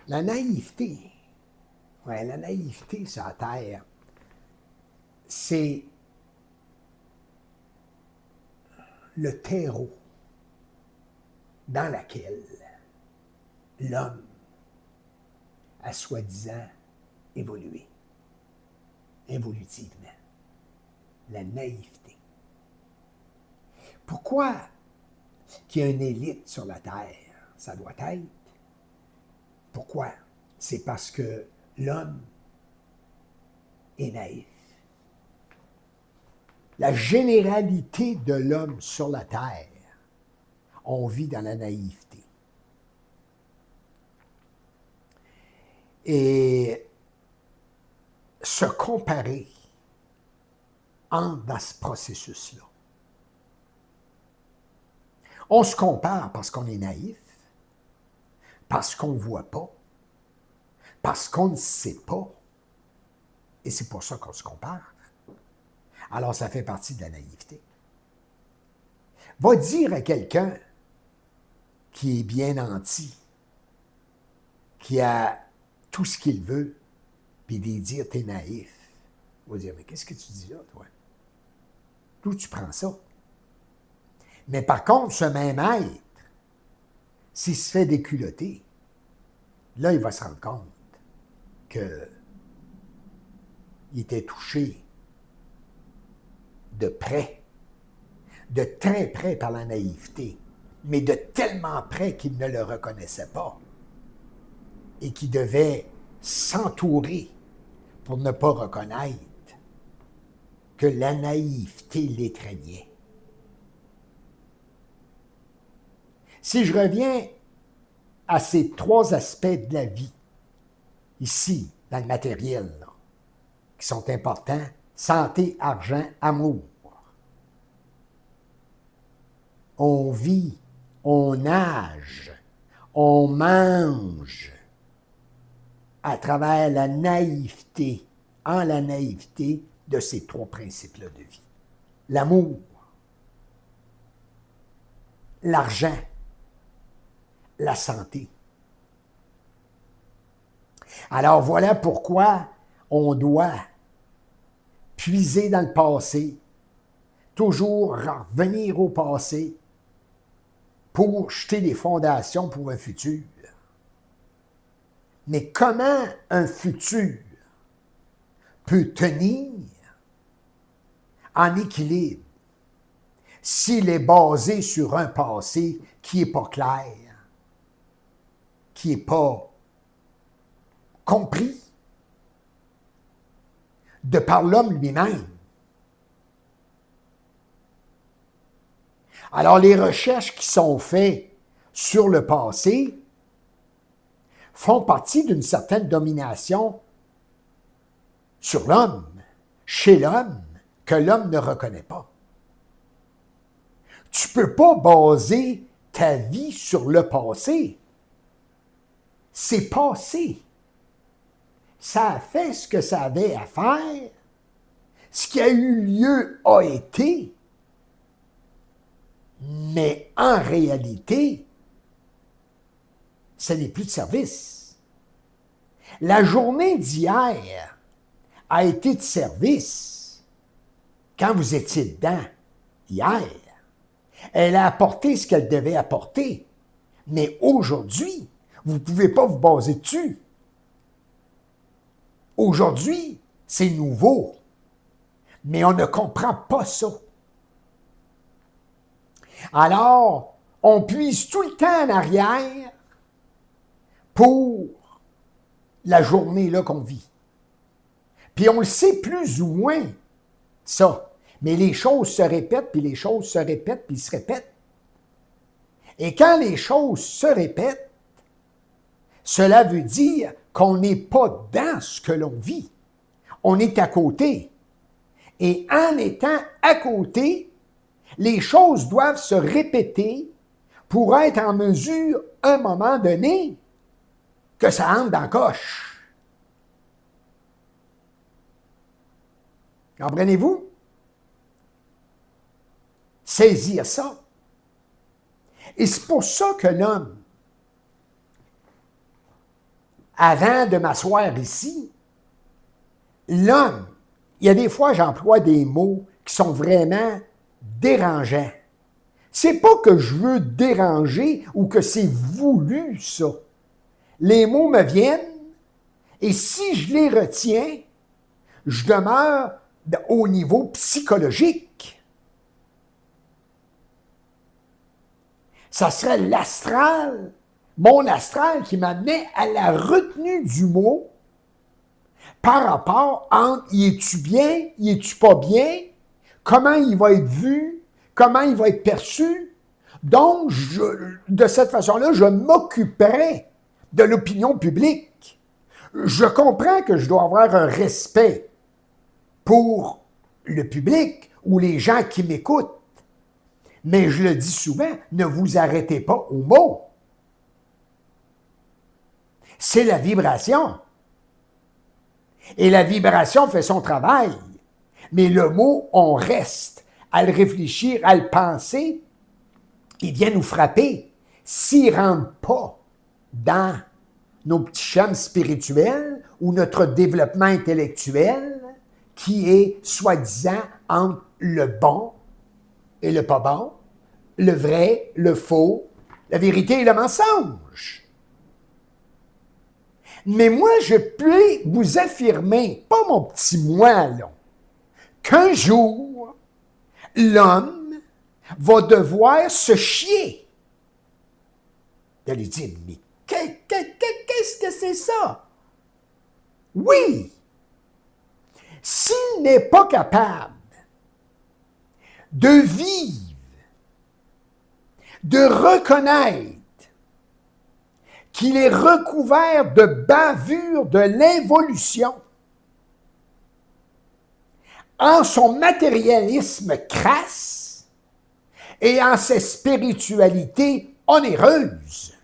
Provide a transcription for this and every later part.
La naïveté, ouais, la naïveté sur la Terre, c'est le terreau dans lequel l'homme a soi-disant évolué, évolutivement. La naïveté. Pourquoi qu'il y a une élite sur la Terre? Ça doit être. Pourquoi? C'est parce que l'homme est naïf. La généralité de l'homme sur la Terre, on vit dans la naïveté. Et se comparer entre dans ce processus-là. On se compare parce qu'on est naïf, parce qu'on ne voit pas, parce qu'on ne sait pas. Et c'est pour ça qu'on se compare. Alors, ça fait partie de la naïveté. Va dire à quelqu'un qui est bien nanti, qui a tout ce qu'il veut, puis lui dire « t'es naïf ». Il va dire « mais qu'est-ce que tu dis là, toi? D'où tu prends ça? » Mais par contre, ce même être, s'il se fait déculotter, là, il va se rendre compte qu'il était touché de près, de très près par la naïveté, mais de tellement près qu'il ne le reconnaissait pas et qu'il devait s'entourer pour ne pas reconnaître que la naïveté l'étreignait. Si je reviens à ces trois aspects de la vie, ici, dans le matériel, là, qui sont importants, santé, argent, amour. On vit, on nage, on mange à travers la naïveté, en la naïveté de ces trois principes-là de vie. L'amour, l'argent, la santé. Alors voilà pourquoi on doit puiser dans le passé, toujours revenir au passé pour jeter les fondations pour un futur. Mais comment un futur peut tenir en équilibre s'il est basé sur un passé qui n'est pas clair, qui n'est pas compris de par l'homme lui-même? Alors, les recherches qui sont faites sur le passé font partie d'une certaine domination sur l'homme, chez l'homme, que l'homme ne reconnaît pas. Tu ne peux pas baser ta vie sur le passé. C'est passé. Ça a fait ce que ça avait à faire. Ce qui a eu lieu a été. Mais en réalité, ce n'est plus de service. La journée d'hier a été de service quand vous étiez dedans hier. Elle a apporté ce qu'elle devait apporter. Mais aujourd'hui, vous ne pouvez pas vous baser dessus. Aujourd'hui, c'est nouveau. Mais on ne comprend pas ça. Alors, on puise tout le temps en arrière pour la journée là qu'on vit. Puis on le sait plus ou moins, ça. Mais les choses se répètent, puis les choses se répètent, puis se répètent. Et quand les choses se répètent, cela veut dire qu'on n'est pas dans ce que l'on vit. On est à côté. Et en étant à côté, les choses doivent se répéter pour être en mesure, à un moment donné, que ça entre dans la coche. Comprenez-vous? Saisir ça. Et c'est pour ça que l'homme avant de m'asseoir ici, l'homme, il y a des fois, j'emploie des mots qui sont vraiment dérangeants. C'est pas que je veux déranger ou que c'est voulu, ça. Les mots me viennent et si je les retiens, je demeure au niveau psychologique. Ça serait l'astral, mon astral qui m'amenait à la retenue du mot par rapport entre y es-tu bien, y es-tu pas bien, comment il va être vu, comment il va être perçu. Donc, de cette façon-là, je m'occuperai de l'opinion publique. Je comprends que je dois avoir un respect pour le public ou les gens qui m'écoutent. Mais je le dis souvent, ne vous arrêtez pas aux mots. C'est la vibration. Et la vibration fait son travail. Mais le mot, on reste à le réfléchir, à le penser, il vient nous frapper. S'il ne rentre pas dans nos petits chemins spirituels ou notre développement intellectuel, qui est soi-disant entre le bon et le pas bon, le vrai, le faux, la vérité et le mensonge. Mais moi, je peux vous affirmer, pas mon petit moi, là, qu'un jour, l'homme va devoir se chier. D'aller dire, mais qu'est-ce que c'est ça? Oui! S'il n'est pas capable de vivre, de reconnaître qu'il est recouvert de bavures de l'involution, en son matérialisme crasse et en sa spiritualité onéreuse.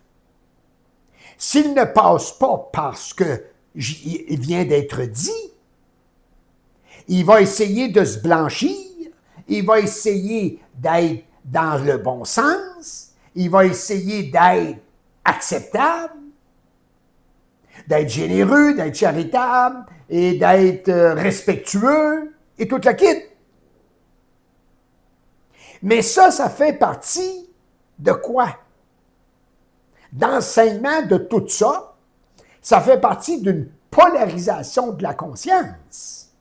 S'il ne passe pas parce que il vient d'être dit, il va essayer de se blanchir, il va essayer d'être dans le bon sens, il va essayer d'être acceptable, d'être généreux, d'être charitable et d'être respectueux et toute la kit. Mais ça fait partie de quoi? D'enseignement de tout ça, ça fait partie d'une polarisation de la conscience.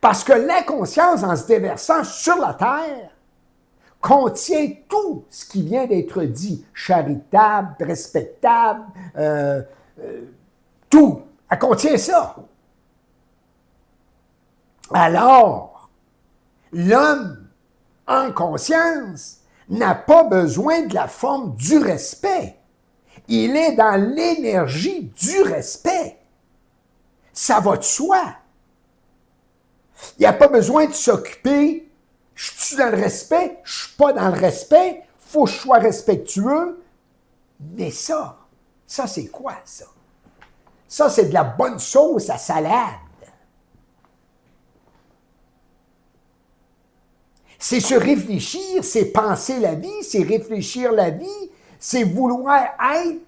Parce que la conscience, en se déversant sur la terre, contient tout ce qui vient d'être dit, charitable, respectable, tout. Elle contient ça. Alors, l'homme en conscience n'a pas besoin de la forme du respect. Il est dans l'énergie du respect. Ça va de soi. Il n'y a pas besoin de s'occuper. Je suis dans le respect, je ne suis pas dans le respect, il faut que je sois respectueux. Mais ça c'est quoi ça? Ça, c'est de la bonne sauce à salade. C'est se réfléchir, c'est penser la vie, c'est réfléchir la vie, c'est vouloir être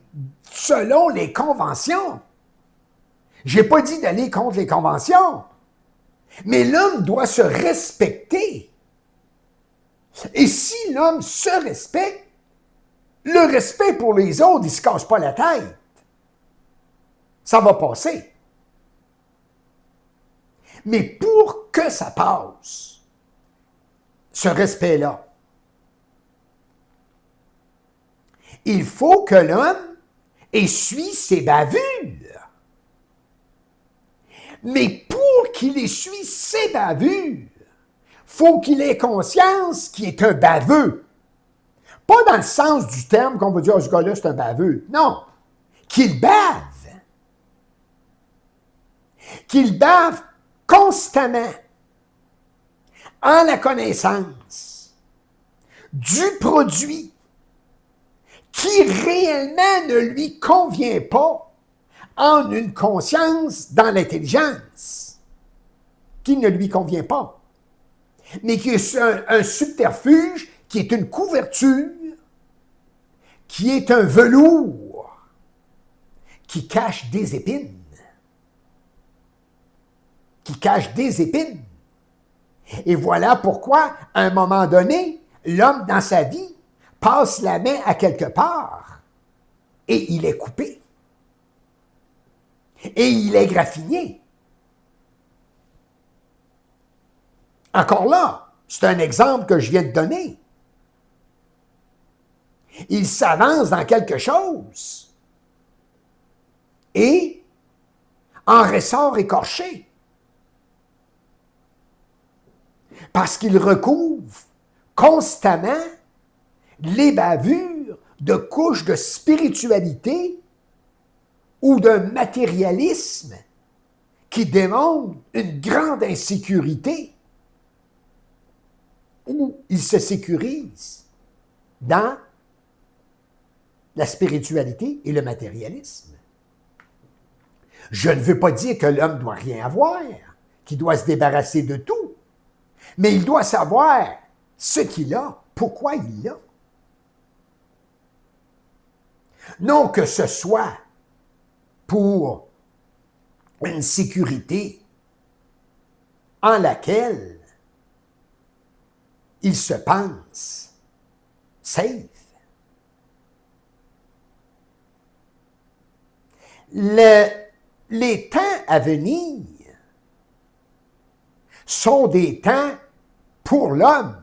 selon les conventions. Je n'ai pas dit d'aller contre les conventions, mais l'homme doit se respecter. Et si l'homme se respecte, le respect pour les autres, il ne se casse pas la tête. Ça va passer. Mais pour que ça passe, ce respect-là, il faut que l'homme essuie ses bavures. Mais pour qu'il essuie ses bavures, faut qu'il ait conscience qu'il est un baveux. Pas dans le sens du terme qu'on va dire, oh, ce gars-là, c'est un baveux. Non. Qu'il bave. Qu'il bave constamment en la connaissance du produit qui réellement ne lui convient pas en une conscience dans l'intelligence qui ne lui convient pas, mais qui est un subterfuge, qui est une couverture, qui est un velours, qui cache des épines. Qui cache des épines. Et voilà pourquoi, à un moment donné, l'homme dans sa vie passe la main à quelque part et il est coupé. Et il est graffiné. Encore là, c'est un exemple que je viens de donner. Il s'avance dans quelque chose et en ressort écorché. Parce qu'il recouvre constamment les bavures de couches de spiritualité ou d'un matérialisme qui démontre une grande insécurité où il se sécurise dans la spiritualité et le matérialisme. Je ne veux pas dire que l'homme ne doit rien avoir, qu'il doit se débarrasser de tout, mais il doit savoir ce qu'il a, pourquoi il l'a. Non que ce soit pour une sécurité en laquelle il se pense safe. Les temps à venir sont des temps pour l'homme.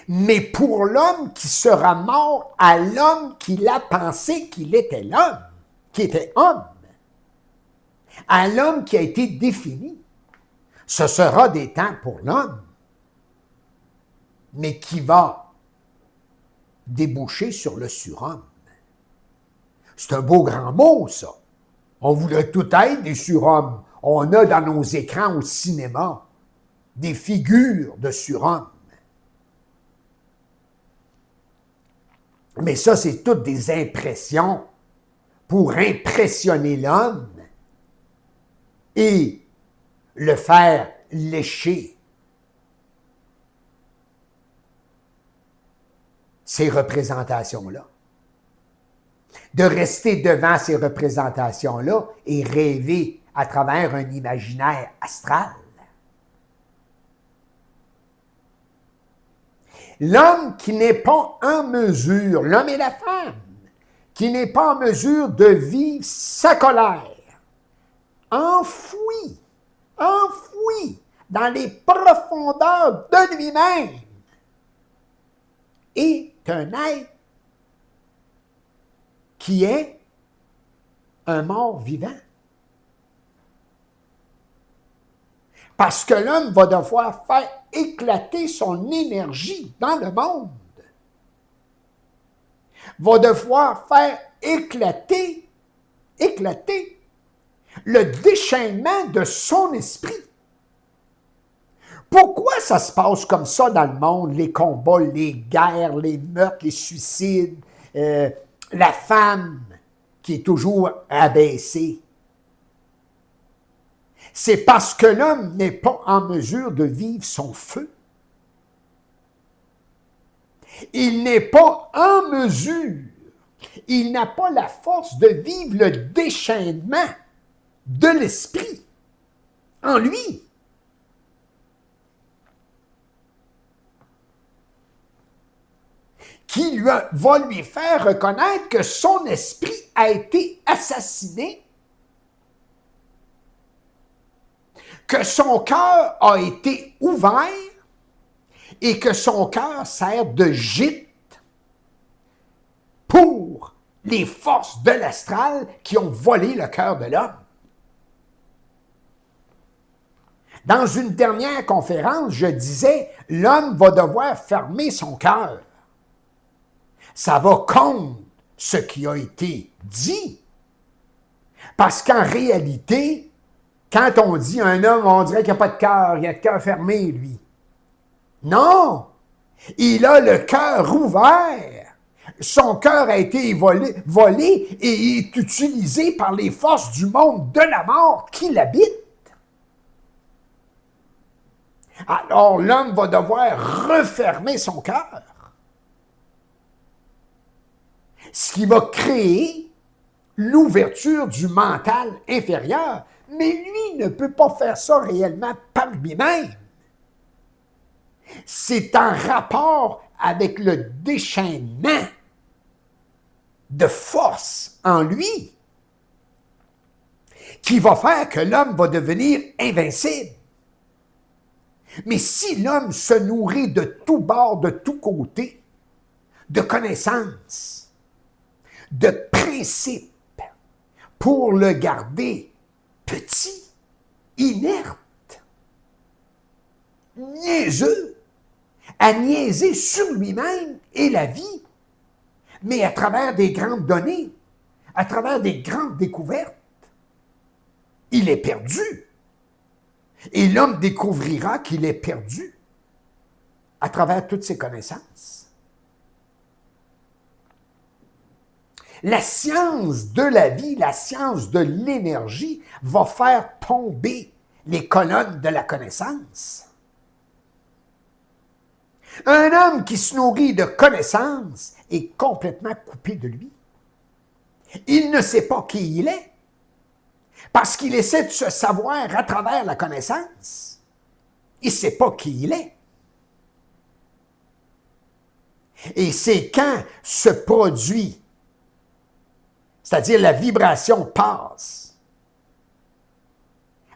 Mais pour l'homme qui sera mort à l'homme qu'il a pensé qu'il était l'homme, qui était homme, à l'homme qui a été défini. Ce sera des temps pour l'homme, mais qui va déboucher sur le surhomme. C'est un beau grand mot, ça. On voulait tout être des surhommes. On a dans nos écrans au cinéma des figures de surhommes. Mais ça, c'est toutes des impressions pour impressionner l'homme et le faire lécher ces représentations-là. De rester devant ces représentations-là et rêver à travers un imaginaire astral. L'homme qui n'est pas en mesure, l'homme et la femme, qui n'est pas en mesure de vivre sa colère, enfoui dans les profondeurs de lui-même, est un être qui est un mort vivant. Parce que l'homme va devoir faire éclater son énergie dans le monde. Va devoir faire éclater le déchaînement de son esprit. Pourquoi ça se passe comme ça dans le monde, les combats, les guerres, les meurtres, les suicides, la femme qui est toujours abaissée? C'est parce que l'homme n'est pas en mesure de vivre son feu. Il n'est pas en mesure, il n'a pas la force de vivre le déchaînement de l'esprit en lui. Qui va lui faire reconnaître que son esprit a été assassiné, que son cœur a été ouvert et que son cœur sert de gîte pour les forces de l'astral qui ont volé le cœur de l'homme. Dans une dernière conférence, je disais, l'homme va devoir fermer son cœur. Ça va contre ce qui a été dit. Parce qu'en réalité, quand on dit un homme, on dirait qu'il n'y a pas de cœur, il a le cœur fermé, lui. Non! Il a le cœur ouvert. Son cœur a été volé et est utilisé par les forces du monde de la mort qui l'habitent. Alors l'homme va devoir refermer son cœur. ce qui va créer l'ouverture du mental inférieur. Mais lui ne peut pas faire ça réellement par lui-même. C'est en rapport avec le déchaînement de force en lui qui va faire que l'homme va devenir invincible. Mais si l'homme se nourrit de tous bords, de tous côtés, de connaissances, de principes, pour le garder petit, inerte, niaiseux, à niaiser sur lui-même et la vie, mais à travers des grandes données, à travers des grandes découvertes, il est perdu. Et l'homme découvrira qu'il est perdu à travers toutes ses connaissances. La science de la vie, la science de l'énergie va faire tomber les colonnes de la connaissance. Un homme qui se nourrit de connaissances est complètement coupé de lui. Il ne sait pas qui il est, parce qu'il essaie de se savoir à travers la connaissance. Il ne sait pas qui il est. Et c'est quand ce produit, c'est-à-dire la vibration passe,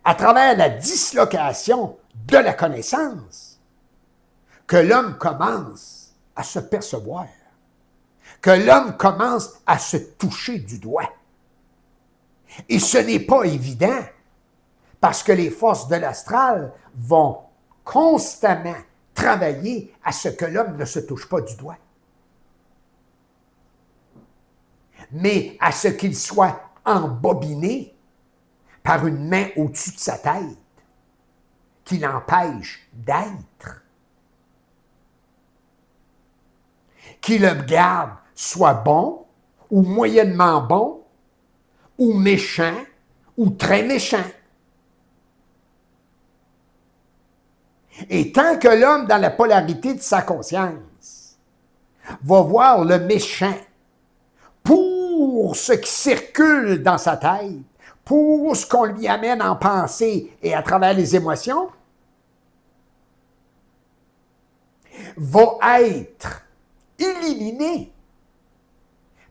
à travers la dislocation de la connaissance, que l'homme commence à se percevoir, que l'homme commence à se toucher du doigt. Et ce n'est pas évident, parce que les forces de l'astral vont constamment travailler à ce que l'homme ne se touche pas du doigt, mais à ce qu'il soit embobiné par une main au-dessus de sa tête qui l'empêche d'être, qui le garde soit bon ou moyennement bon, ou méchant, ou très méchant. Et tant que l'homme, dans la polarité de sa conscience, va voir le méchant pour ce qui circule dans sa tête, pour ce qu'on lui amène en pensée et à travers les émotions, va être éliminé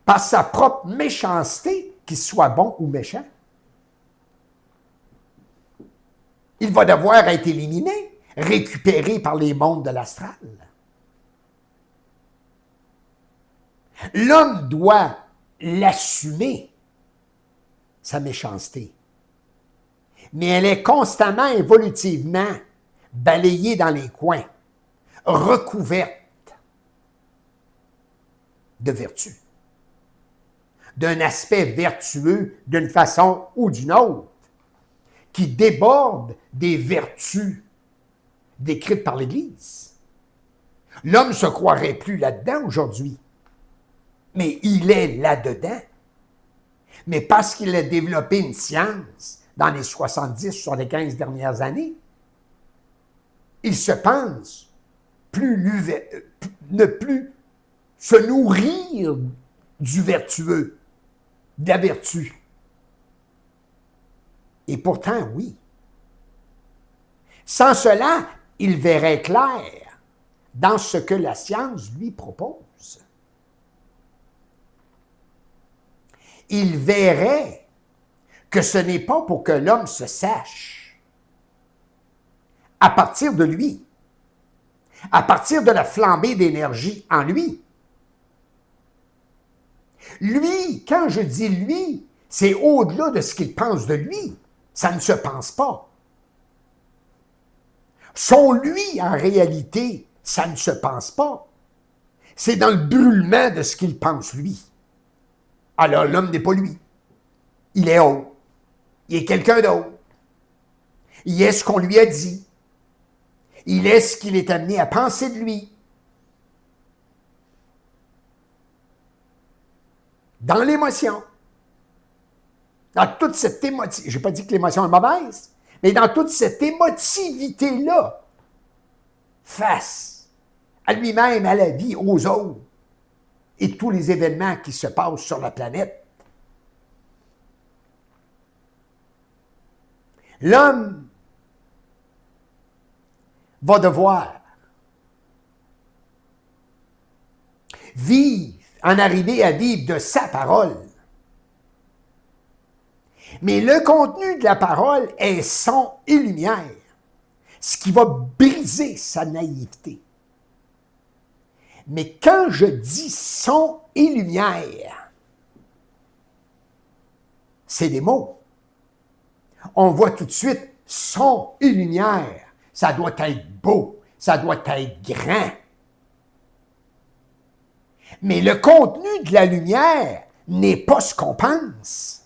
par sa propre méchanceté, qu'il soit bon ou méchant. Il va devoir être éliminé, récupéré par les mondes de l'astral. L'homme doit l'assumer, sa méchanceté. Mais elle est constamment, évolutivement balayée dans les coins, recouverte de vertu, d'un aspect vertueux d'une façon ou d'une autre, qui déborde des vertus décrites par l'Église. L'homme ne se croirait plus là-dedans aujourd'hui, mais il est là-dedans. Mais parce qu'il a développé une science dans les 70-75 dernières années, il se pense ne plus se nourrir du vertueux, de la vertu. Et pourtant, oui. Sans cela, il verrait clair dans ce que la science lui propose. Il verrait que ce n'est pas pour que l'homme se sache. À partir de lui, à partir de la flambée d'énergie en lui. Lui, quand je dis lui, c'est au-delà de ce qu'il pense de lui. Ça ne se pense pas. Son lui, en réalité, ça ne se pense pas. C'est dans le brûlement de ce qu'il pense lui. Alors, l'homme n'est pas lui. Il est autre. Il est quelqu'un d'autre. Il est ce qu'on lui a dit. Il est ce qu'il est amené à penser de lui. Dans l'émotion. Dans toute cette émotivité. Je n'ai pas dit que l'émotion est mauvaise, mais dans toute cette émotivité-là, face à lui-même, à la vie, aux autres, et tous les événements qui se passent sur la planète. L'homme va devoir en arriver à vivre de sa parole. Mais le contenu de la parole est son et lumière, ce qui va briser sa naïveté. Mais quand je dis son et lumière, c'est des mots. On voit tout de suite son et lumière. Ça doit être beau, ça doit être grand. Mais le contenu de la lumière n'est pas ce qu'on pense.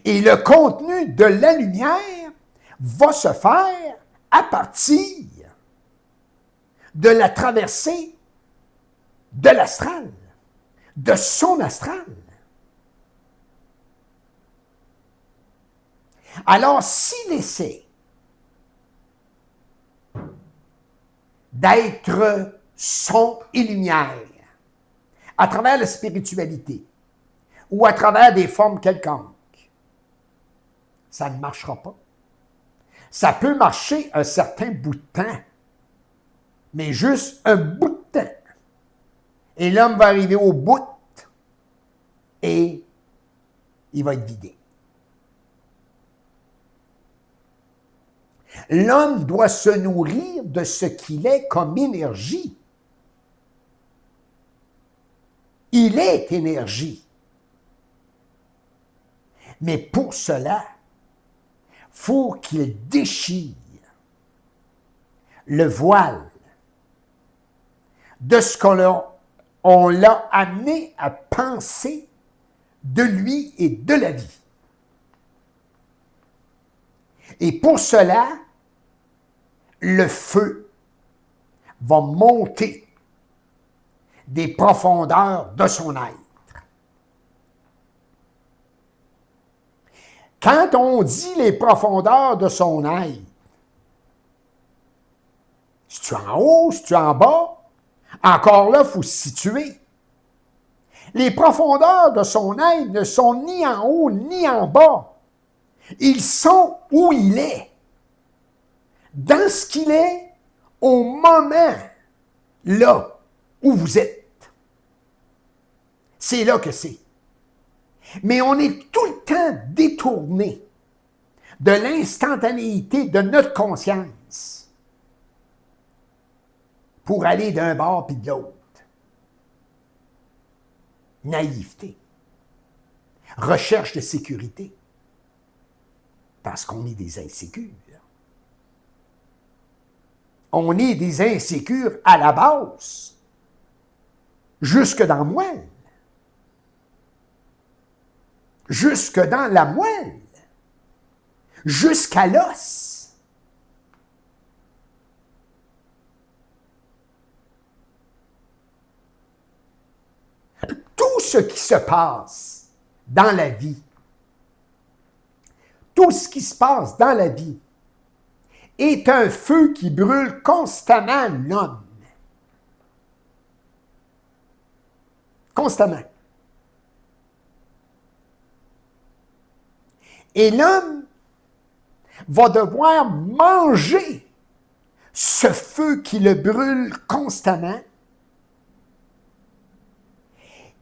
Et le contenu de la lumière va se faire à partir de la traversée de l'astral, de son astral. Alors, s'il essaie d'être son et lumière à travers la spiritualité ou à travers des formes quelconques, ça ne marchera pas. Ça peut marcher un certain bout de temps, mais juste un bout de temps. Et l'homme va arriver au bout et il va être vidé. L'homme doit se nourrir de ce qu'il est comme énergie. Il est énergie. Mais pour cela, il faut qu'il déchire le voile de ce qu'on l'a amené à penser de lui et de la vie. Et pour cela, le feu va monter des profondeurs de son être. Quand on dit les profondeurs de son être, si tu es en haut, si tu es en bas, encore là, il faut se situer. Les profondeurs de son être ne sont ni en haut ni en bas. Ils sont où il est. Dans ce qu'il est, au moment, là, où vous êtes. C'est là que c'est. Mais on est tout le temps détourné de l'instantanéité de notre conscience pour aller d'un bord puis de l'autre. Naïveté. Recherche de sécurité. Parce qu'on est des insécures. On est des insécures à la base, jusque dans la moelle, jusque dans la moelle, jusqu'à l'os. Tout ce qui se passe dans la vie, tout ce qui se passe dans la vie est un feu qui brûle constamment l'homme. Constamment. Et l'homme va devoir manger ce feu qui le brûle constamment.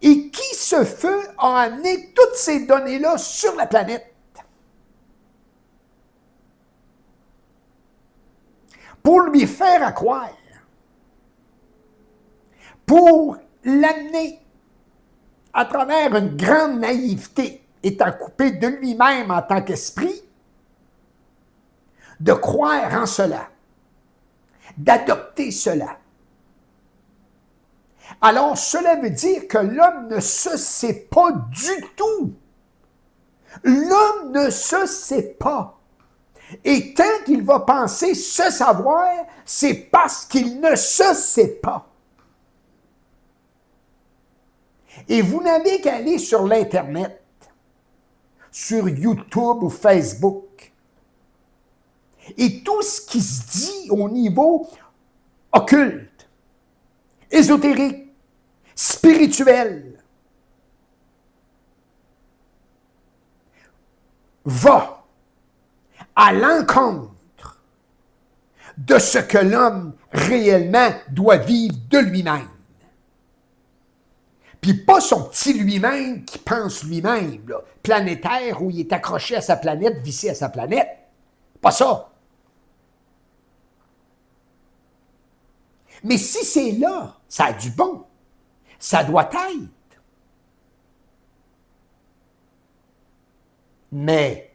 Et qui, ce feu, a amené toutes ces données-là sur la planète. Pour lui faire croire, pour l'amener à travers une grande naïveté, étant coupé de lui-même en tant qu'esprit, de croire en cela, d'adopter cela. Alors, cela veut dire que l'homme ne se sait pas du tout. L'homme ne se sait pas. Et tant qu'il va penser se savoir, c'est parce qu'il ne se sait pas. Et vous n'avez qu'à aller sur l'Internet, sur YouTube ou Facebook. Et tout ce qui se dit au niveau occulte, ésotérique, spirituel, va à l'encontre de ce que l'homme réellement doit vivre de lui-même. Puis pas son petit lui-même qui pense lui-même, là, planétaire, où il est accroché à sa planète, vissé à sa planète. Pas ça. Mais si c'est là, ça a du bon. Ça doit être. Mais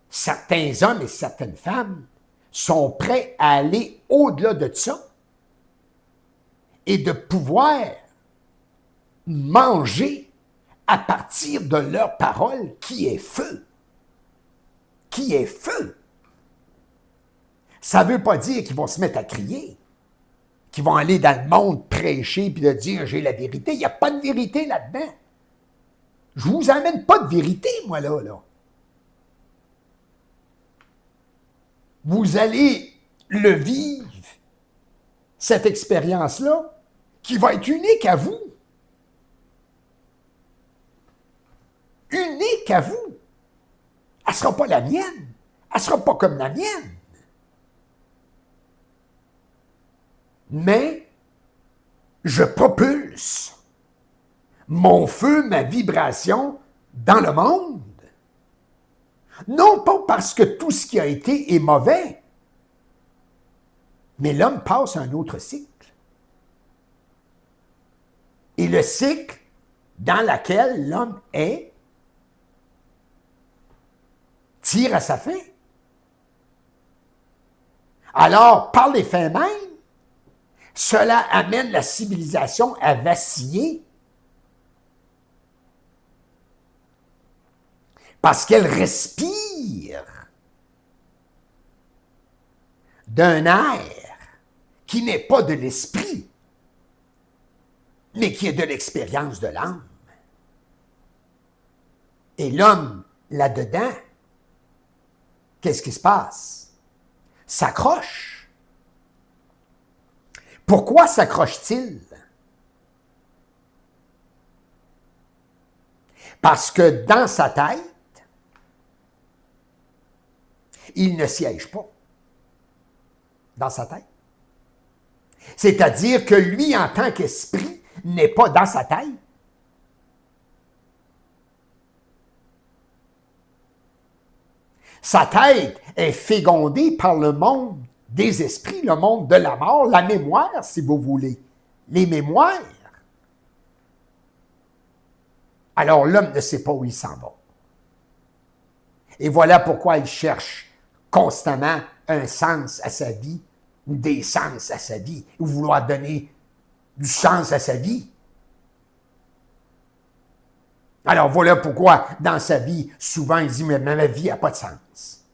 certains hommes et certaines femmes sont prêts à aller au-delà de ça et de pouvoir manger à partir de leur parole qui est feu. Qui est feu. Ça ne veut pas dire qu'ils vont se mettre à crier, qu'ils vont aller dans le monde prêcher puis de dire j'ai la vérité. Il n'y a pas de vérité là-dedans. Je ne vous amène pas de vérité, moi, là. Vous allez le vivre, cette expérience-là, qui va être unique à vous. Unique à vous. Elle ne sera pas la mienne. Elle ne sera pas comme la mienne. Mais je propulse mon feu, ma vibration dans le monde. Non pas parce que tout ce qui a été est mauvais, mais l'homme passe à un autre cycle. Et le cycle dans lequel l'homme est tire à sa fin. Alors, par les faits mêmes, cela amène la civilisation à vaciller parce qu'elle respire d'un air qui n'est pas de l'esprit, mais qui est de l'expérience de l'âme. Et l'homme, là-dedans, qu'est-ce qui se passe? S'accroche. Pourquoi s'accroche-t-il? Parce que dans sa tête, il ne siège pas dans sa tête. C'est-à-dire que lui, en tant qu'esprit, n'est pas dans sa tête. Sa tête est fécondée par le monde des esprits, le monde de la mort, la mémoire, si vous voulez. Les mémoires. Alors l'homme ne sait pas où il s'en va. Et voilà pourquoi il cherche constamment un sens à sa vie ou des sens à sa vie, ou vouloir donner du sens à sa vie. Alors voilà pourquoi dans sa vie, souvent il dit « mais ma vie n'a pas de sens.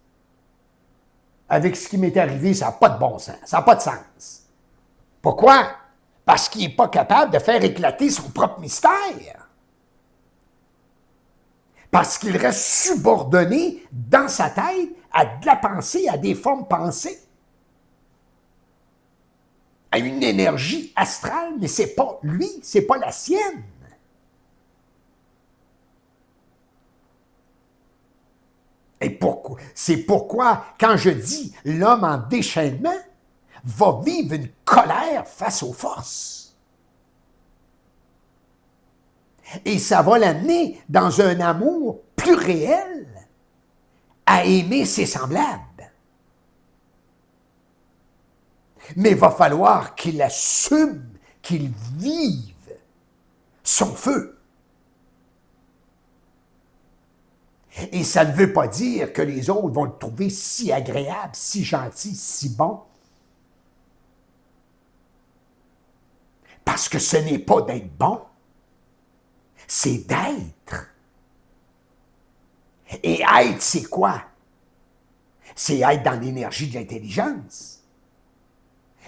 Avec ce qui m'est arrivé, ça n'a pas de bon sens, ça n'a pas de sens. » Pourquoi? Parce qu'il n'est pas capable de faire éclater son propre mystère. Parce qu'il reste subordonné dans sa tête à de la pensée, à des formes pensées, à une énergie astrale, mais ce n'est pas lui, ce n'est pas la sienne. Et c'est pourquoi, quand je dis l'homme en déchaînement, va vivre une colère face aux forces. Et ça va l'amener dans un amour plus réel à aimer ses semblables. Mais il va falloir qu'il assume, qu'il vive son feu. Et ça ne veut pas dire que les autres vont le trouver si agréable, si gentil, si bon. Parce que ce n'est pas d'être bon, c'est d'être. Et être, c'est quoi? C'est être dans l'énergie de l'intelligence.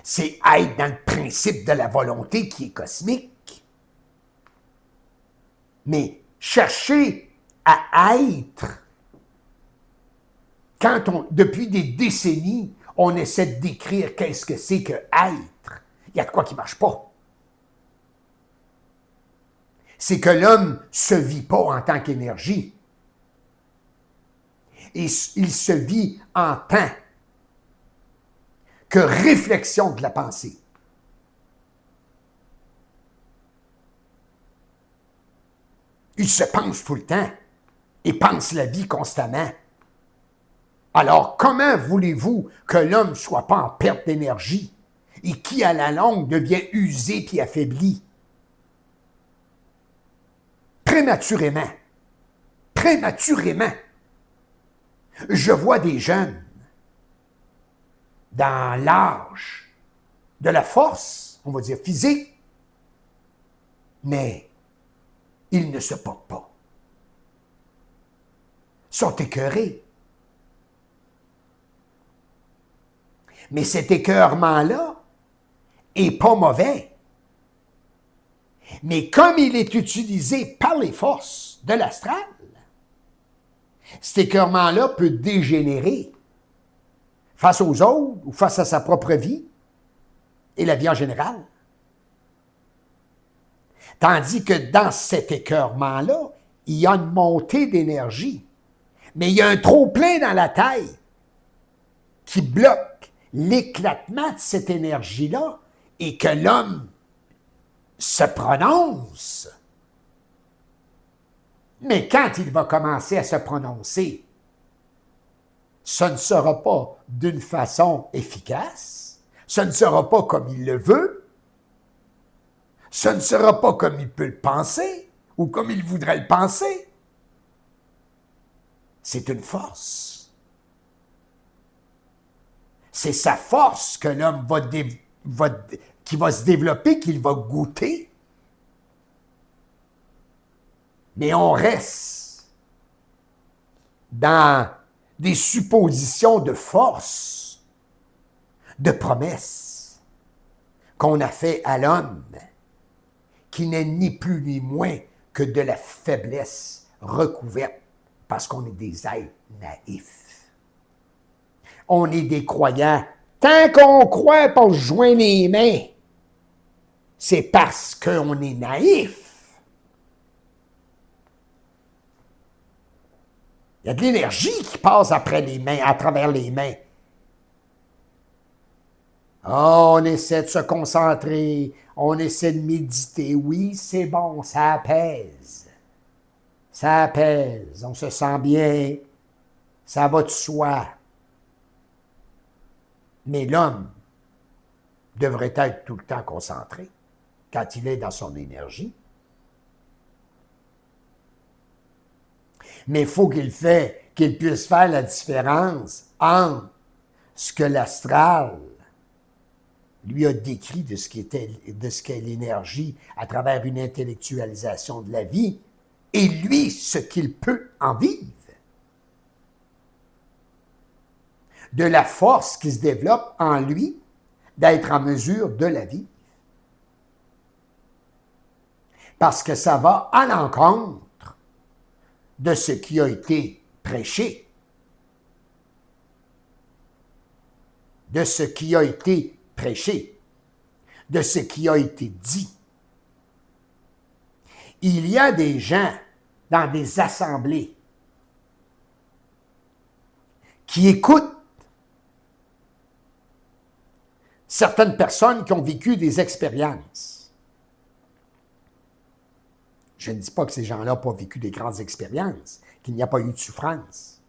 C'est être dans le principe de la volonté qui est cosmique. Mais chercher à être, quand depuis des décennies, on essaie de décrire qu'est-ce que c'est que être. Il y a de quoi qui ne marche pas. C'est que l'homme ne se vit pas en tant qu'énergie. Et il se vit en tant que réflexion de la pensée. Il se pense tout le temps et pense la vie constamment. Alors, comment voulez-vous que l'homme ne soit pas en perte d'énergie et qui, à la longue, devient usé puis affaibli? Prématurément. Prématurément. Je vois des jeunes dans l'âge de la force, on va dire physique, mais ils ne se portent pas. Ils sont écœurés. Mais cet écœurement-là est pas mauvais. Mais comme il est utilisé par les forces de l'astral, cet écœurement-là peut dégénérer face aux autres ou face à sa propre vie et la vie en général. Tandis que dans cet écœurement-là, il y a une montée d'énergie. Mais il y a un trop-plein dans la tête qui bloque l'éclatement de cette énergie-là et que l'homme se prononce. Mais quand il va commencer à se prononcer, ce ne sera pas d'une façon efficace, ce ne sera pas comme il le veut, ce ne sera pas comme il peut le penser ou comme il voudrait le penser. C'est une force. C'est sa force que l'homme qui va se développer, qu'il va goûter. Mais on reste dans des suppositions de force, de promesses qu'on a fait à l'homme, qui n'est ni plus ni moins que de la faiblesse recouverte parce qu'on est des êtres naïfs. On est des croyants. Tant qu'on croit pour se joindre les mains, c'est parce qu'on est naïf. Il y a de l'énergie qui passe après les mains, à travers les mains. Oh, on essaie de se concentrer, on essaie de méditer. Oui, c'est bon, ça apaise. Ça apaise, on se sent bien, ça va de soi. Mais l'homme devrait être tout le temps concentré quand il est dans son énergie. Mais il faut qu'il puisse faire la différence entre ce que l'astral lui a décrit de ce qu'est l'énergie à travers une intellectualisation de la vie et lui, ce qu'il peut en vivre. De la force qui se développe en lui d'être en mesure de la vivre. Parce que ça va à l'encontre de ce qui a été prêché, de ce qui a été prêché, de ce qui a été dit. Il y a des gens dans des assemblées qui écoutent certaines personnes qui ont vécu des expériences. Je ne dis pas que ces gens-là n'ont pas vécu des grandes expériences, qu'il n'y a pas eu de souffrance.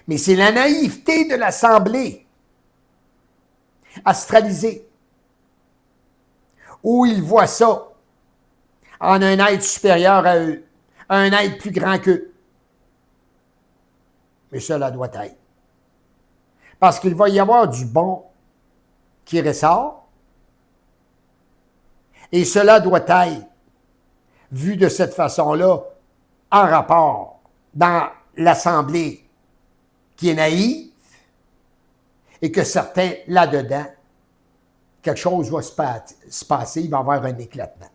Mais c'est la naïveté de l'assemblée astralisée, où ils voient ça en un être supérieur à eux, un être plus grand qu'eux. Mais cela doit être. Parce qu'il va y avoir du bon qui ressort, et cela doit être vu de cette façon-là en rapport dans l'assemblée qui est naïve et que certains, là-dedans, quelque chose va se passer, il va y avoir un éclatement.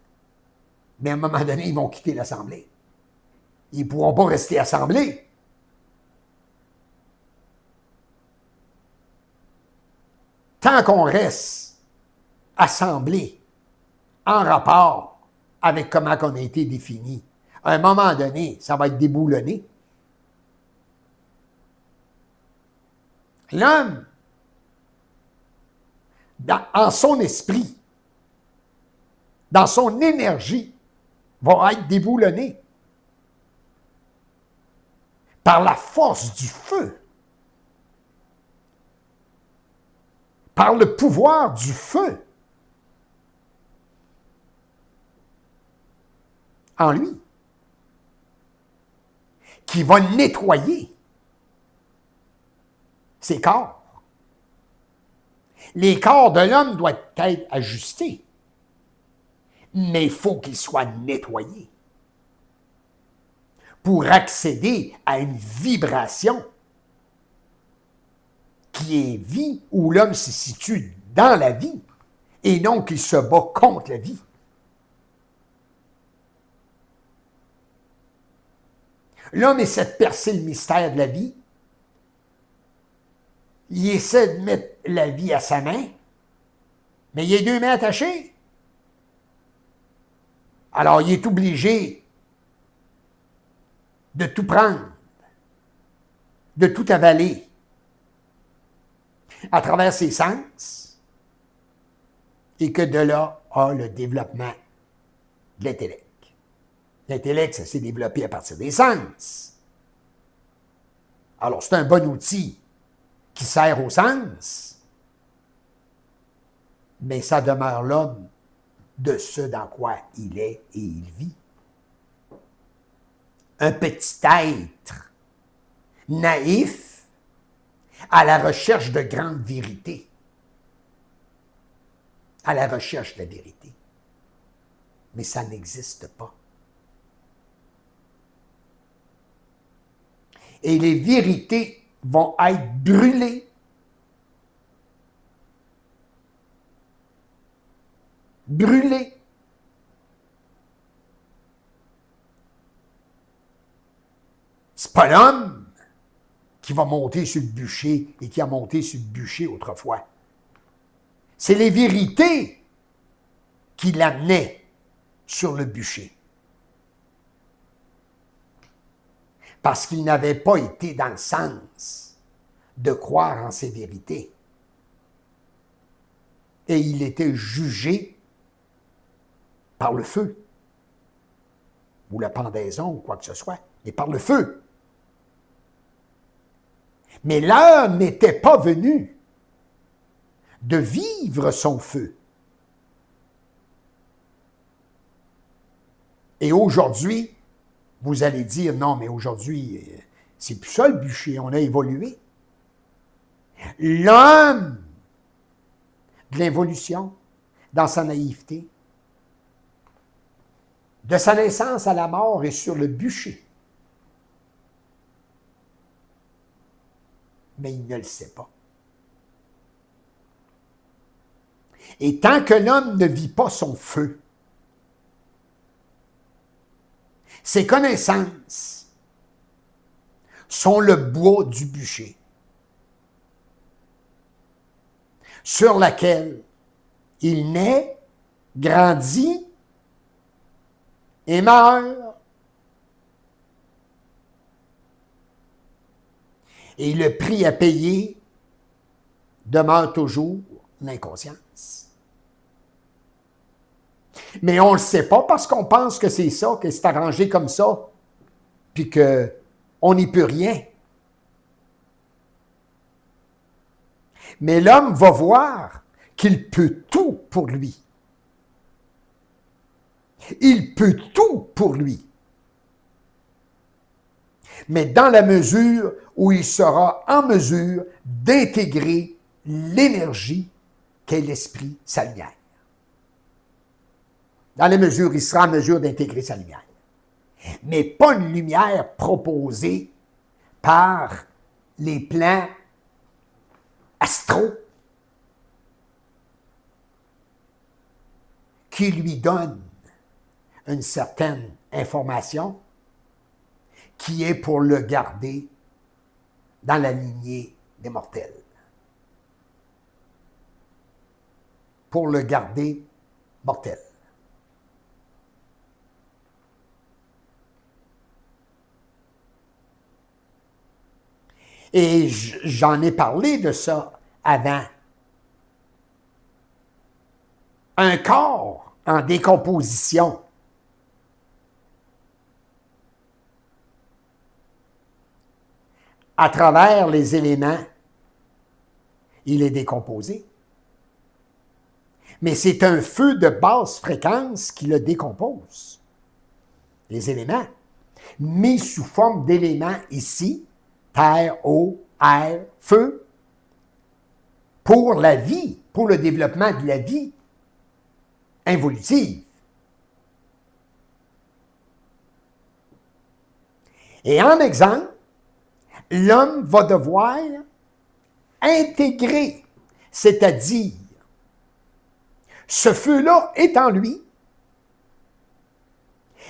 Mais à un moment donné, ils vont quitter l'assemblée. Ils ne pourront pas rester assemblés. tant qu'on reste assemblé en rapport avec comment on a été défini, à un moment donné, ça va être déboulonné. L'homme, en son esprit, dans son énergie, va être déboulonné par la force du feu, par le pouvoir du feu en lui, qui va nettoyer ses corps. Les corps de l'homme doivent être ajustés, mais il faut qu'ils soient nettoyés pour accéder à une vibration qui est vie, où l'homme se situe dans la vie et non qu'il se bat contre la vie. L'homme essaie de percer le mystère de la vie. Il essaie de mettre la vie à sa main, mais il a 2 mains attachées. Alors, il est obligé de tout prendre, de tout avaler à travers ses sens, et que de là a le développement de l'intellect. L'intellect, ça s'est développé à partir des sens. Alors, c'est un bon outil qui sert aux sens, mais ça demeure l'homme de ce dans quoi il est et il vit. Un petit être naïf à la recherche de grandes vérités, à la recherche de la vérité. Mais ça n'existe pas. Et les vérités vont être brûlées. Brûlées. C'est pas l'homme qui va monter sur le bûcher et qui a monté sur le bûcher autrefois. C'est les vérités qui l'amenaient sur le bûcher. Parce qu'il n'avait pas été dans le sens de croire en ces vérités. Et il était jugé par le feu, ou la pendaison, ou quoi que ce soit, et par le feu. Mais l'heure n'était pas venue de vivre son feu. Et aujourd'hui, vous allez dire, non, mais aujourd'hui, c'est plus ça le bûcher, on a évolué. L'homme de l'évolution, dans sa naïveté, de sa naissance à la mort, est sur le bûcher. Mais il ne le sait pas. Et tant que l'homme ne vit pas son feu, ses connaissances sont le bois du bûcher, sur laquelle il naît, grandit et meurt. Et le prix à payer demeure toujours l'inconscience. Mais on ne le sait pas parce qu'on pense que c'est ça, que c'est arrangé comme ça, puis qu'on n'y peut rien. Mais l'homme va voir qu'il peut tout pour lui. Il peut tout pour lui. Mais dans la mesure où il sera en mesure d'intégrer l'énergie qu'est l'esprit, sa lumière. Dans la mesure où il sera en mesure d'intégrer sa lumière. Mais pas une lumière proposée par les plans astraux qui lui donnent une certaine information qui est pour le garder dans la lignée des mortels. pour le garder mortel. Et j'en ai parlé de ça avant. Un corps en décomposition à travers les éléments, il est décomposé. Mais c'est un feu de basse fréquence qui le décompose. Les éléments, mis sous forme d'éléments ici, terre, eau, air, feu, pour la vie, pour le développement de la vie involutive. Et en exemple, l'homme va devoir intégrer, c'est-à-dire, ce feu-là est en lui,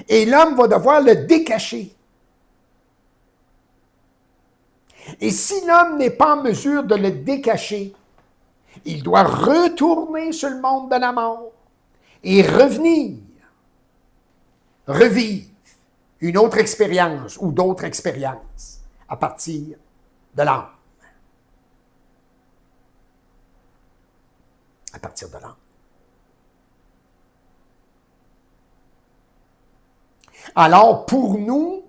et l'homme va devoir le décacher. Et si l'homme n'est pas en mesure de le décacher, il doit retourner sur le monde de la mort et revenir, revivre une autre expérience ou d'autres expériences à partir de l'âme. À partir de l'âme. Alors, pour nous,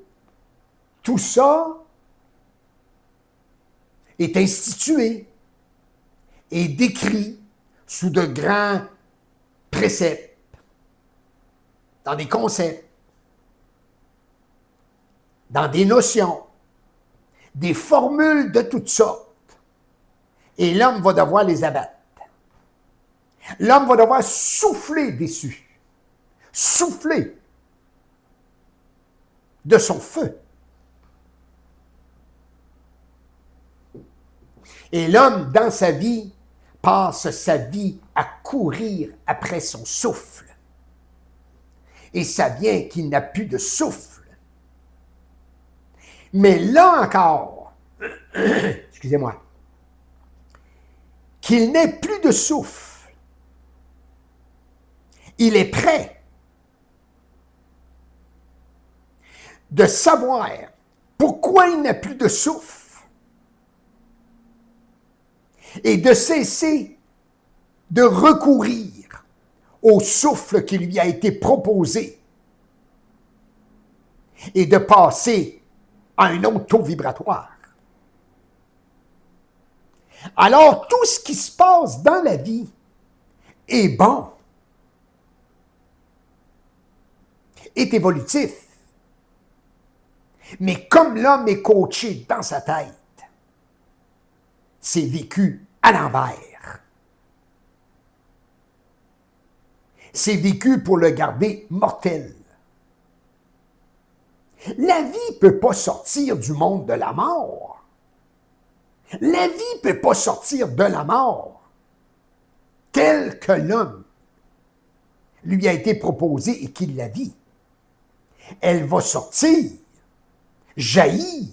tout ça est institué et décrit sous de grands préceptes, dans des concepts, dans des notions, des formules de toutes sortes. Et l'homme va devoir les abattre. L'homme va devoir souffler dessus. Souffler de son feu. Et l'homme, dans sa vie, passe sa vie à courir après son souffle. Et ça vient qu'il n'a plus de souffle. Mais là encore, excusez-moi, qu'il n'ait plus de souffle, il est prêt de savoir pourquoi il n'a plus de souffle et de cesser de recourir au souffle qui lui a été proposé et de passer à un autre taux vibratoire. Alors, tout ce qui se passe dans la vie est bon, est évolutif. Mais comme l'homme est coaché dans sa tête, c'est vécu à l'envers. C'est vécu pour le garder mortel. La vie ne peut pas sortir du monde de la mort. La vie ne peut pas sortir de la mort telle que l'homme lui a été proposé et qu'il la vit. Elle va sortir, jaillir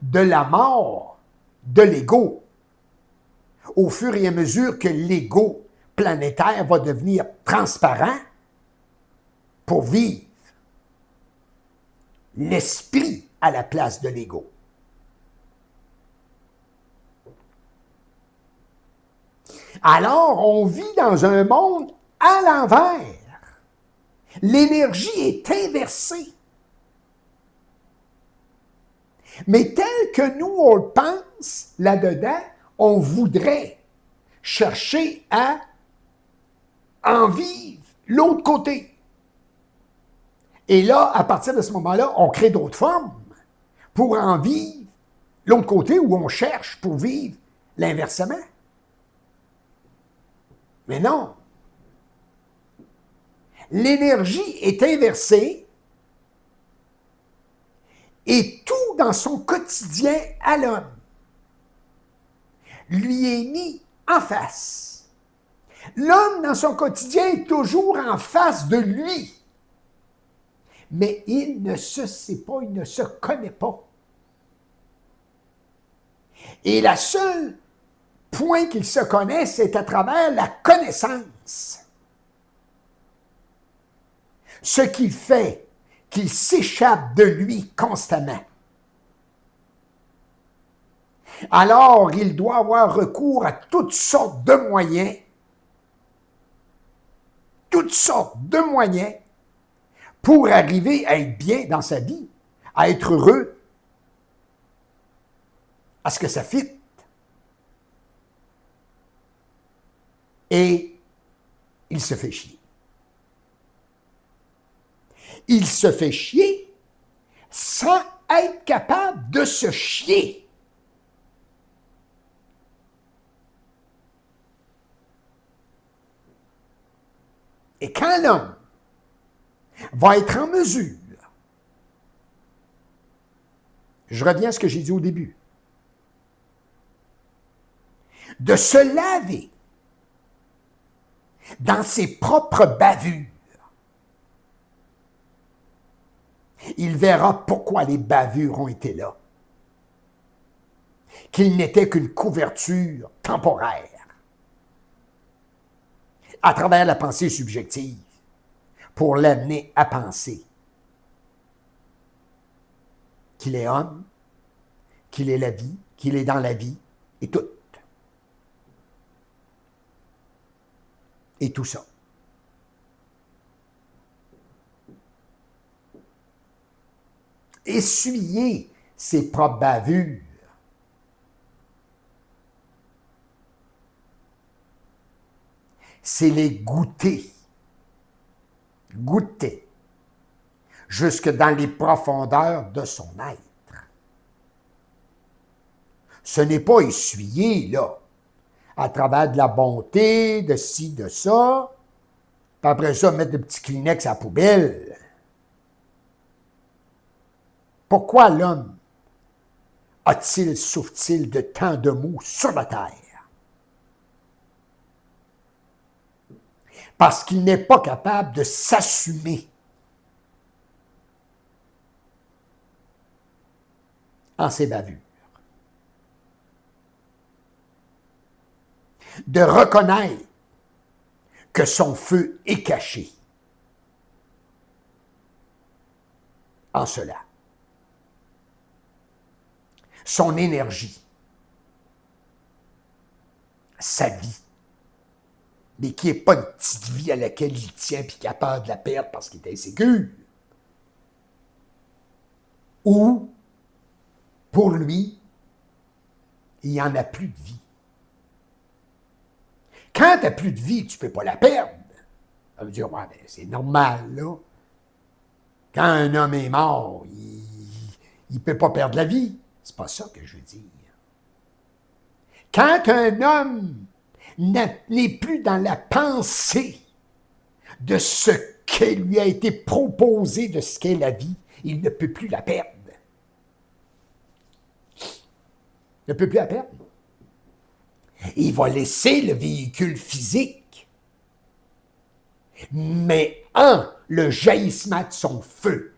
de la mort de l'ego au fur et à mesure que l'ego planétaire va devenir transparent pour vivre l'esprit à la place de l'ego. Alors, on vit dans un monde à l'envers. L'énergie est inversée. Mais tel que nous, on le pense là-dedans, on voudrait chercher à en vivre l'autre côté. Et là, à partir de ce moment-là, on crée d'autres formes pour en vivre l'autre côté où on cherche pour vivre l'inversement. Mais non. L'énergie est inversée et tout dans son quotidien à l'homme lui est mis en face. L'homme dans son quotidien est toujours en face de lui. Mais il ne se sait pas, il ne se connaît pas. Et la seule point qu'il se connaît, c'est à travers la connaissance. Ce qui fait qu'il s'échappe de lui constamment. Alors, il doit avoir recours à toutes sortes de moyens, pour arriver à être bien dans sa vie, à être heureux, à ce que ça fitte. Et il se fait chier. Il se fait chier sans être capable de se chier. Et quand l'homme va être en mesure, je reviens à ce que j'ai dit au début, de se laver dans ses propres bavures, il verra pourquoi les bavures ont été là. Qu'ils n'étaient qu'une couverture temporaire à travers la pensée subjective pour l'amener à penser qu'il est homme, qu'il est la vie, qu'il est dans la vie et tout. Et tout ça. Essuyer ses propres bavures. C'est les goûter. Goûter. Jusque dans les profondeurs de son être. Ce n'est pas essuyer, là, à travers de la bonté, de ci, de ça, puis après ça, mettre des petits Kleenex à la poubelle. Pourquoi l'homme souffre-t-il de tant de maux sur la terre? Parce qu'il n'est pas capable de s'assumer en ses bavures. De reconnaître que son feu est caché en cela. Son énergie, sa vie, mais qui n'est pas une petite vie à laquelle il tient et qui a peur de la perdre parce qu'il est insécure. Ou, pour lui, il n'y en a plus de vie. Quand tu n'as plus de vie, tu ne peux pas la perdre. Ça veut dire, ouais, ben, c'est normal, là. Quand un homme est mort, il ne peut pas perdre la vie. C'est pas ça que je veux dire. Quand un homme n'est plus dans la pensée de ce qui lui a été proposé de ce qu'est la vie, il ne peut plus la perdre. Il ne peut plus la perdre. Il va laisser le véhicule physique, mais le jaillissement de son feu,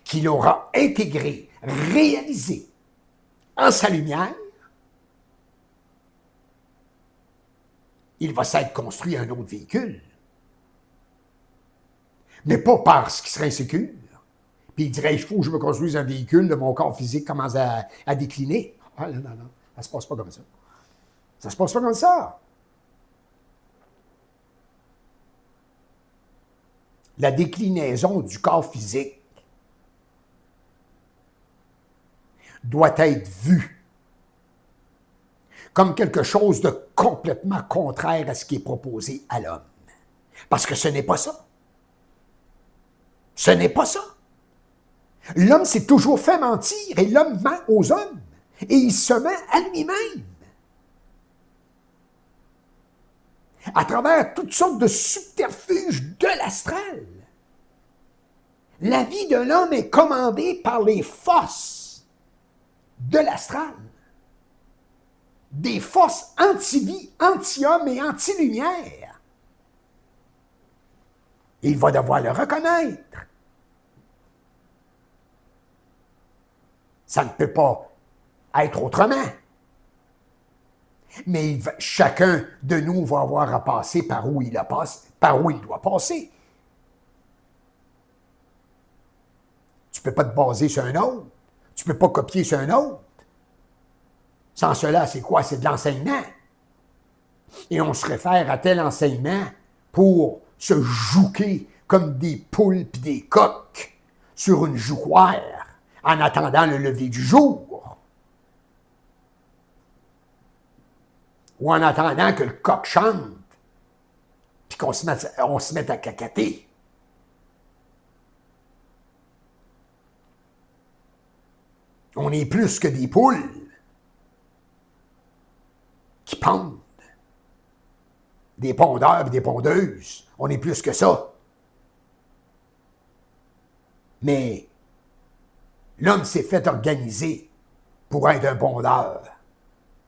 qu'il aura intégré, réalisé en sa lumière, il va s'être construit un autre véhicule. Mais pas parce qu'il serait insécure. Puis il dirait, il faut que je me construise un véhicule, mon corps physique commence à décliner. Ah non, non, ça se passe pas comme ça. Ça se passe pas comme ça. La déclinaison du corps physique doit être vue comme quelque chose de complètement contraire à ce qui est proposé à l'homme. Parce que ce n'est pas ça. Ce n'est pas ça. L'homme s'est toujours fait mentir et l'homme ment aux hommes. Et il se ment à lui-même. À travers toutes sortes de subterfuges de l'astral. La vie de l'homme est commandée par les forces de l'astral. Des forces anti-vie, anti-homme et anti-lumière. Il va devoir le reconnaître. Ça ne peut pas être autrement. Mais chacun de nous va avoir à passer par où il doit passer. Tu ne peux pas te baser sur un autre. Tu ne peux pas copier sur un autre. Sans cela, c'est quoi? C'est de l'enseignement. Et on se réfère à tel enseignement pour se jouquer comme des poules et des coqs sur une jouquoire en attendant le lever du jour. Ou en attendant que le coq chante puis qu'on se mette à cacater. On est plus que des poules qui pondent. Des pondeurs et des pondeuses. On est plus que ça. Mais l'homme s'est fait organiser pour être un pondeur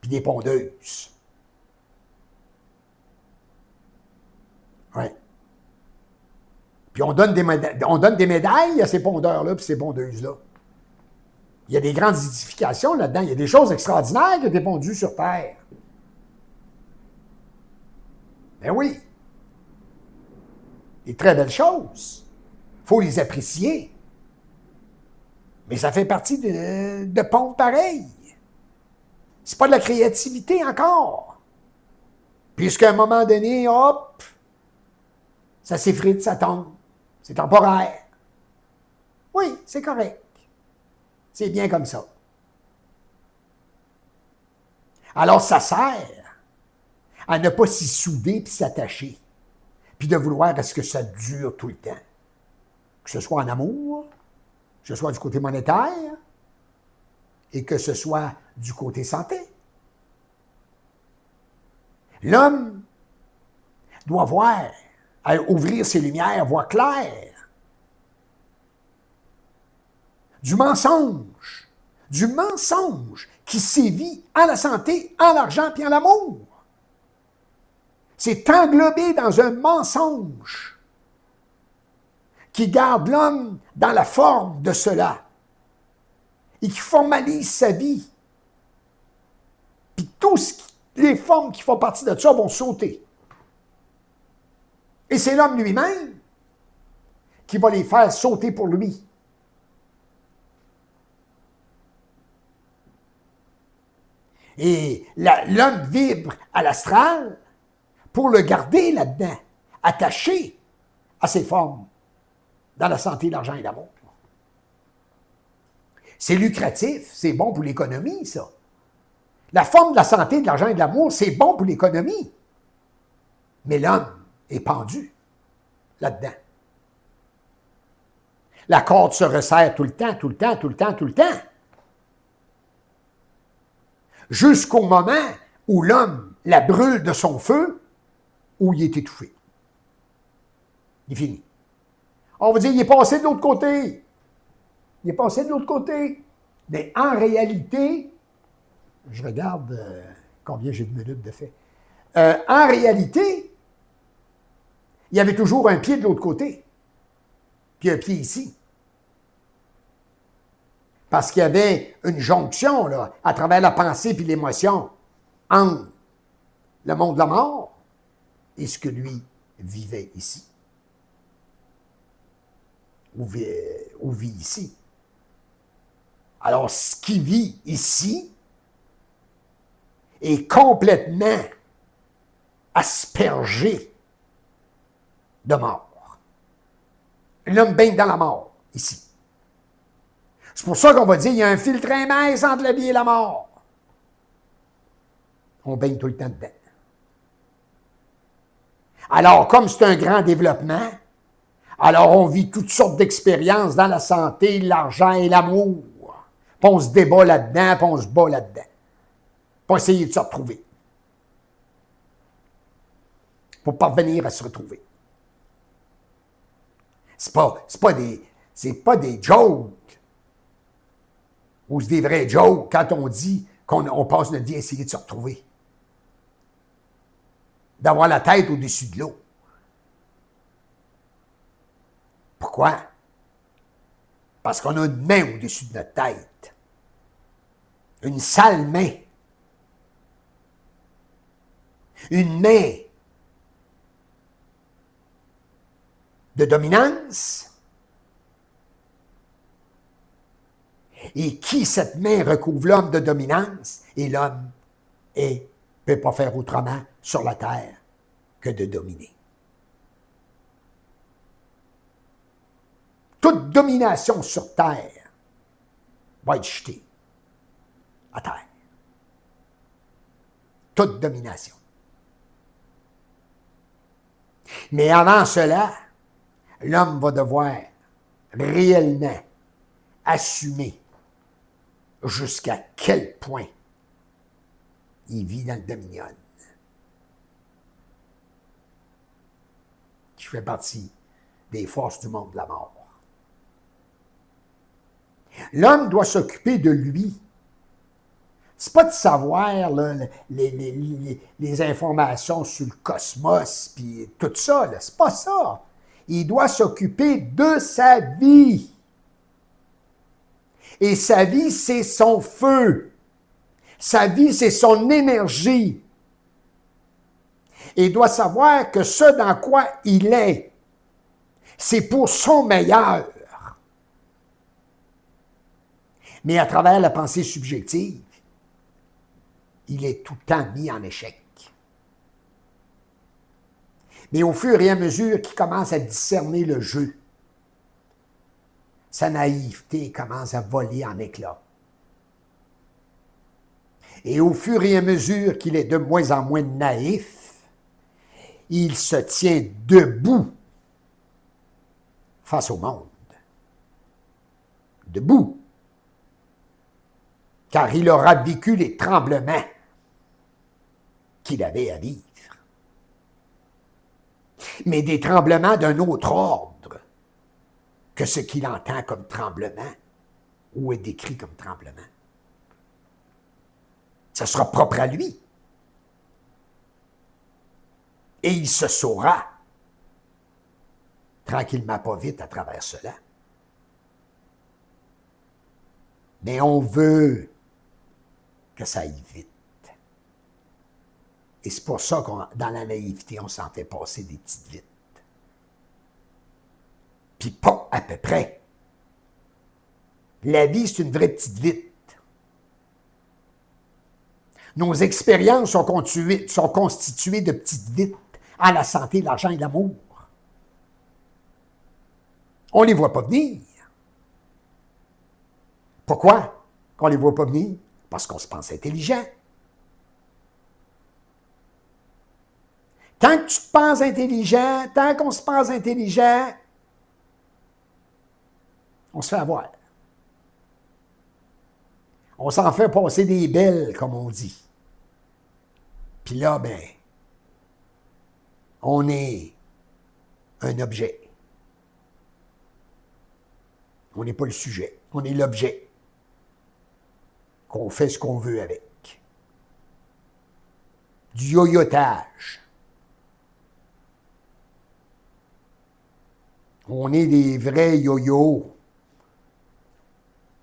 puis des pondeuses. Ouais. Puis on donne des médailles à ces pondeurs-là puis ces pondeuses-là. Il y a des grandes édifications là-dedans. Il y a des choses extraordinaires qui ont été pondues sur Terre. Ben oui. Des très belles choses. Il faut les apprécier. Mais ça fait partie de ponts pareils. C'est pas de la créativité encore. Puisqu'à un moment donné, hop, ça s'effrite, ça tombe. C'est temporaire. Oui, c'est correct. C'est bien comme ça. Alors, ça sert à ne pas s'y souder puis s'attacher, puis de vouloir à ce que ça dure tout le temps. Que ce soit en amour, que ce soit du côté monétaire, et que ce soit du côté santé. L'homme doit voir, ouvrir ses lumières, voir clair. Du mensonge qui sévit en la santé, en l'argent et en l'amour. C'est englobé dans un mensonge qui garde l'homme dans la forme de cela et qui formalise sa vie. Puis les formes qui font partie de ça vont sauter. Et c'est l'homme lui-même qui va les faire sauter pour lui. Et l'homme vibre à l'astral pour le garder là-dedans, attaché à ses formes, dans la santé, l'argent et l'amour. C'est lucratif, c'est bon pour l'économie, ça. La forme de la santé, de l'argent et de l'amour, c'est bon pour l'économie. Mais l'homme est pendu là-dedans. La corde se resserre tout le temps, tout le temps, tout le temps, tout le temps. Jusqu'au moment où l'homme la brûle de son feu, où il est étouffé. Il est fini. On va dire, il est passé de l'autre côté. Il est passé de l'autre côté. Mais en réalité, je regarde combien j'ai de minutes de fait. En réalité, il y avait toujours un pied de l'autre côté, puis un pied ici. Parce qu'il y avait une jonction, là, à travers la pensée et l'émotion, entre le monde de la mort et ce que lui vivait ici. Ou vit ici. Alors, ce qui vit ici est complètement aspergé de mort. L'homme baigne dans la mort, ici. C'est pour ça qu'on va dire qu'il y a un filtre mince entre la vie et la mort. On baigne tout le temps dedans. Alors, comme c'est un grand développement, alors on vit toutes sortes d'expériences dans la santé, l'argent et l'amour. Puis on se débat là-dedans, puis on se bat là-dedans. Pour essayer de se retrouver. Pour parvenir à se retrouver. C'est pas des jokes. Ou c'est des vrais jokes quand on dit qu'on passe notre vie à essayer de se retrouver. D'avoir la tête au-dessus de l'eau. Pourquoi? Parce qu'on a une main au-dessus de notre tête. Une sale main. une main de dominance. Et qui cette main recouvre l'homme de dominance? Et l'homme ne peut pas faire autrement sur la terre que de dominer. Toute domination sur terre va être jetée à terre. Toute domination. Mais avant cela, l'homme va devoir réellement assumer jusqu'à quel point il vit dans le dominion. Qui fait partie des forces du monde de la mort. L'homme doit s'occuper de lui. C'est pas de savoir là, les informations sur le cosmos puis tout ça, là. C'est pas ça. Il doit s'occuper de sa vie. Et sa vie, c'est son feu. Sa vie, c'est son énergie. Et il doit savoir que ce dans quoi il est, c'est pour son meilleur. Mais à travers la pensée subjective, il est tout le temps mis en échec. Mais au fur et à mesure qu'il commence à discerner le jeu, sa naïveté commence à voler en éclats. Et au fur et à mesure qu'il est de moins en moins naïf, il se tient debout face au monde. Debout. Car il aura vécu les tremblements qu'il avait à vivre. Mais des tremblements d'un autre ordre que ce qu'il entend comme tremblement ou est décrit comme tremblement. Ça sera propre à lui. Et il se saura tranquillement, pas vite, à travers cela. Mais on veut que ça aille vite. Et c'est pour ça que dans la naïveté, on s'en fait passer des petites vites. Puis pas à peu près. La vie, c'est une vraie petite vite. Nos expériences sont constituées de petites vites à la santé, l'argent et l'amour. On ne les voit pas venir. Pourquoi qu'on ne les voit pas venir? Parce qu'on se pense intelligent. Tant que tu te penses intelligent, tant qu'on se pense intelligent, on se fait avoir. On s'en fait passer des belles, comme on dit. Puis là, ben, on est un objet. On n'est pas le sujet, on est l'objet. Qu'on fait ce qu'on veut avec. Du yoyotage. On est des vrais yo-yo.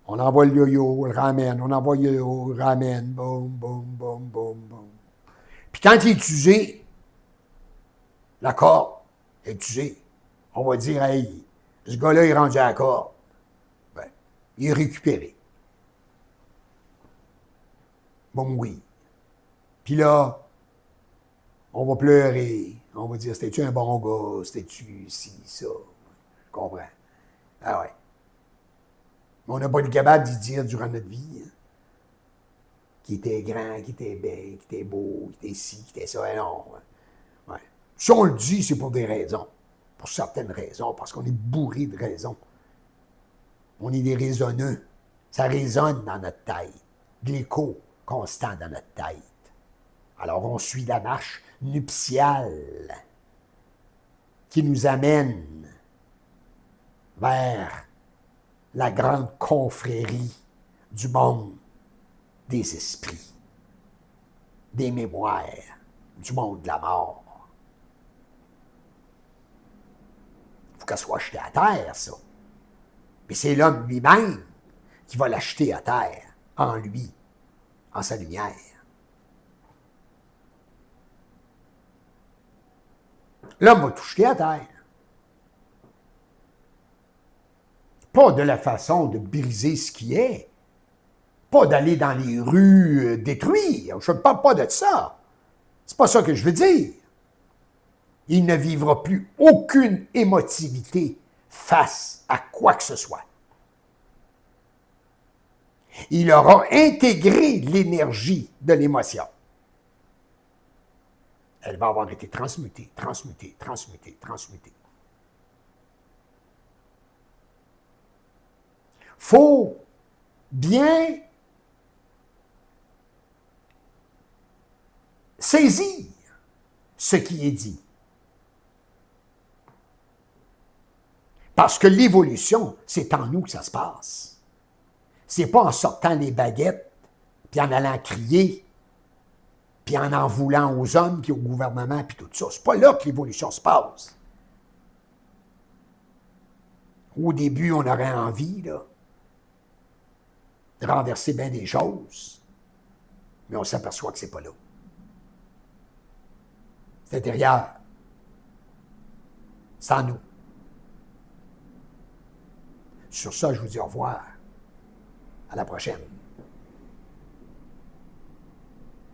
On envoie le yo-yo, on le ramène. On envoie le yo-yo, on le ramène. Boum, boum, boum, boum, boum. Puis quand il est usé, la corde est usée. On va dire, hey, ce gars-là est rendu à la corde. Ben, il est récupéré. Bon, oui. Puis là, on va pleurer. On va dire, c'était-tu un bon gars? C'était-tu ci, ça? Je comprends. Ah ouais. On n'a pas été capable d'y dire durant notre vie. Hein? Qui était grand, qui était belle, qui était beau, qui était ci, qui était ça. Non. Ouais. Si on le dit, c'est pour des raisons. Pour certaines raisons, parce qu'on est bourré de raisons. On est des raisonneux. Ça résonne dans notre tête. De l'écho constant dans notre tête. Alors on suit la marche nuptiale qui nous amène vers la grande confrérie du monde des esprits, des mémoires, du monde de la mort. Il faut qu'elle soit achetée à terre, ça. Mais c'est l'homme lui-même qui va l'acheter à terre, en lui, en sa lumière. L'homme va tout jeter à terre. Pas de la façon de briser ce qui est. Pas d'aller dans les rues détruire. Je ne parle pas de ça. C'est pas ça que je veux dire. Il ne vivra plus aucune émotivité face à quoi que ce soit. Il aura intégré l'énergie de l'émotion. Elle va avoir été transmutée, transmutée, transmutée, transmutée. Faut bien saisir ce qui est dit. Parce que l'évolution, c'est en nous que ça se passe. C'est pas en sortant les baguettes, puis en allant crier, puis en voulant aux hommes, puis au gouvernement, puis tout ça. C'est pas là que l'évolution se passe. Au début, on aurait envie, là, de renverser bien des choses, mais on s'aperçoit que c'est pas là. C'est intérieur. C'est en nous. Sur ça, je vous dis au revoir. À la prochaine.